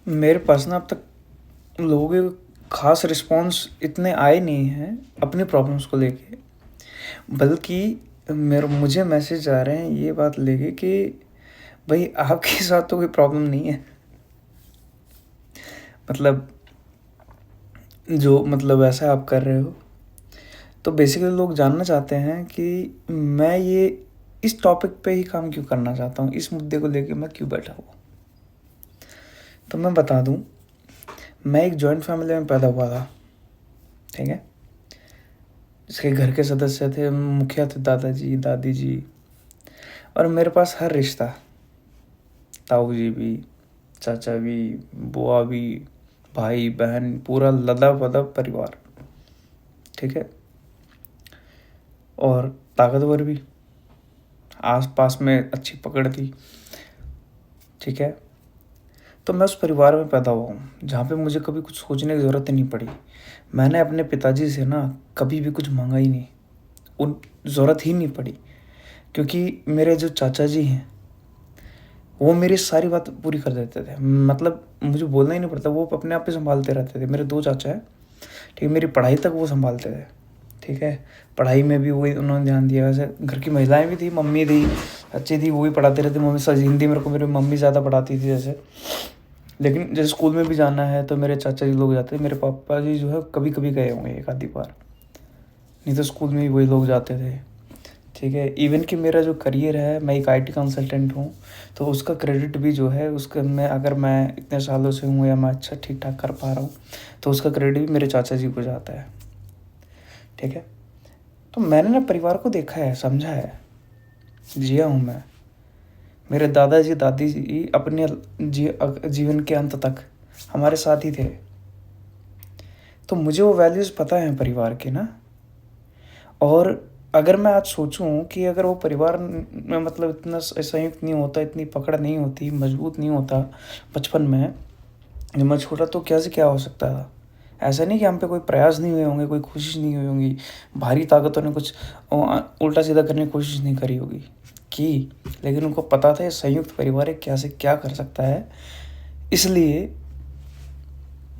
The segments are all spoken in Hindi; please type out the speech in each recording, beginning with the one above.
मेरे पास ना अब तक लोगों के ख़ास रिस्पॉन्स इतने आए नहीं हैं अपनी प्रॉब्लम्स को लेके, बल्कि मुझे मैसेज आ रहे हैं ये बात लेके कि भाई आपके साथ तो कोई प्रॉब्लम नहीं है। मतलब जो मतलब ऐसा आप कर रहे हो, तो बेसिकली लोग जानना चाहते हैं कि मैं ये इस टॉपिक पे ही काम क्यों करना चाहता हूँ, इस मुद्दे को लेके मैं क्यों बैठा हुआ। तो मैं बता दूँ, मैं एक जॉइंट फैमिली में पैदा हुआ था, ठीक है। जिसके घर के सदस्य थे, मुखिया थे दादाजी दादी जी, और मेरे पास हर रिश्ता, ताऊ जी भी, चाचा भी, बुआ भी, भाई बहन, पूरा लदा फदा परिवार, ठीक है। और ताकतवर भी, आस पास में अच्छी पकड़ थी, ठीक है। तो मैं उस परिवार में पैदा हुआ हूँ जहाँ पे मुझे कभी कुछ सोचने की ज़रूरत ही नहीं पड़ी। मैंने अपने पिताजी से ना कभी भी कुछ मांगा ही नहीं, उन ज़रूरत ही नहीं पड़ी, क्योंकि मेरे जो चाचा जी हैं वो मेरी सारी बात पूरी कर देते थे। मतलब मुझे बोलना ही नहीं पड़ता, वो अपने आप ही संभालते रहते थे। मेरे दो चाचा हैं, ठीक है। मेरी पढ़ाई तक वो संभालते थे, ठीक है। पढ़ाई में भी वही उन्होंने ध्यान दिया। वैसे घर की महिलाएं भी थी, मम्मी थी, अच्छी थी, वो भी पढ़ाते रहते। मम्मी सच हिंदी मेरे को मेरी मम्मी ज़्यादा पढ़ाती थी जैसे। लेकिन जैसे स्कूल में भी जाना है तो मेरे चाचा जी लोग जाते थे। मेरे पापा जी जो है कभी कभी गए होंगे एक आधी बार, नहीं तो स्कूल में भी वही लोग जाते थे, ठीक है। इवन कि मेरा जो करियर है, मैं एक आईटी कंसल्टेंट हूँ, तो उसका क्रेडिट भी जो है उसका मैं, अगर मैं इतने सालों से हूँ या मैं अच्छा ठीक ठाक कर पा रहा हूँ, तो उसका क्रेडिट भी मेरे चाचा जी को जाता है, ठीक है। तो मैंने ना परिवार को देखा है, समझा है, जिया हूँ मैं। मेरे दादाजी दादी जी अपने जीवन के अंत तक हमारे साथ ही थे, तो मुझे वो वैल्यूज़ पता है परिवार के ना। और अगर मैं आज सोचूं कि अगर वो परिवार में मतलब इतना संयुक्त नहीं होता, इतनी पकड़ नहीं होती, मजबूत नहीं होता बचपन में जब मैं छोटा, तो क्या से क्या हो सकता था। ऐसा नहीं कि हम पे कोई प्रयास नहीं हुए होंगे, कोई कोशिश नहीं हुई होंगी, बाहरी ताकतों ने कुछ उल्टा सीधा करने की कोशिश नहीं करी होगी की, लेकिन उनको पता था ये संयुक्त परिवार है क्या से क्या कर सकता है। इसलिए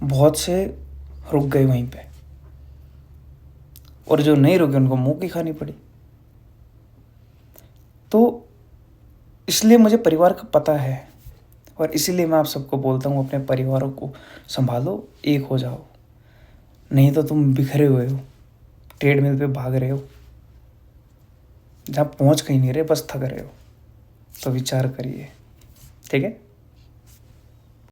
बहुत से रुक गए वहीं पे, और जो नहीं रुके उनको मुंह की खानी पड़ी। तो इसलिए मुझे परिवार का पता है, और इसीलिए मैं आप सबको बोलता हूँ अपने परिवारों को संभालो, एक हो जाओ, नहीं तो तुम बिखरे हुए हो, ट्रेडमिल पे भाग रहे हो, जहाँ पहुँच कहीं नहीं रहे, बस थक रहे हो। तो विचार करिए, ठीक है।